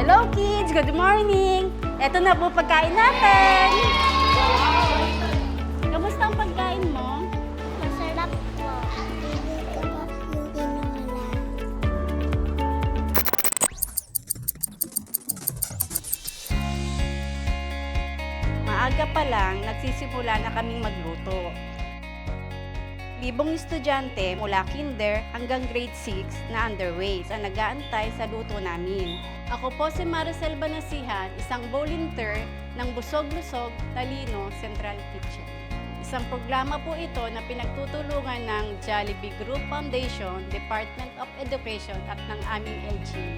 Hello kids! Good morning! Eto na po pagkain natin! Kamusta ang pagkain mo? Masarap po. Hindi ko pa yung tinulan. Maaga pa lang, nagsisimula na kaming magluto. Libong estudyante mula kinder hanggang grade 6 na underway ang nag-aantay sa luto namin. Ako po si Maricel Banasihan, isang volunteer ng Busog Lusog Talino Central Kitchen. Isang programa po ito na pinagtutulungan ng Jollibee Group Foundation, Department of Education at ng aming LGU.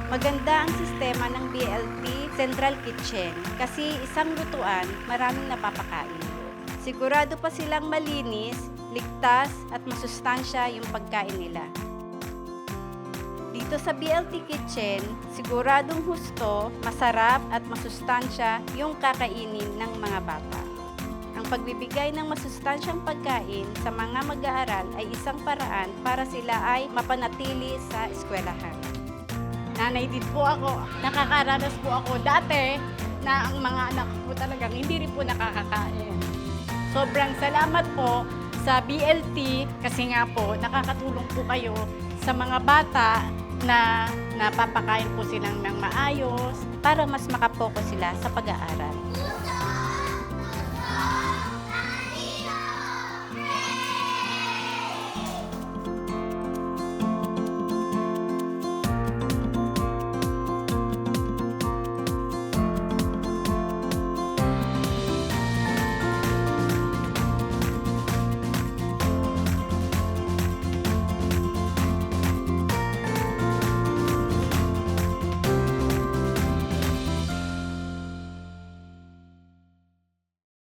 Maganda ang sistema ng BLT Central Kitchen kasi isang lutuan, maraming napapakain. Sigurado pa silang malinis, ligtas at masustansya yung pagkain nila. Dito sa BLT Kitchen, siguradong husto, masarap at masustansya yung kakainin ng mga bata. Ang pagbibigay ng masustansyang pagkain sa mga mag-aaral ay isang paraan para sila ay mapanatili sa eskwelahan. Nanay din po ako, nakakaranas po ako dati na ang mga anak ko talagang hindi rin po nakakakain. Sobrang salamat po sa BLT kasi nga po nakakatulong po kayo sa mga bata na napapakain po silang ng maayos para mas makapokus sila sa pag-aaral.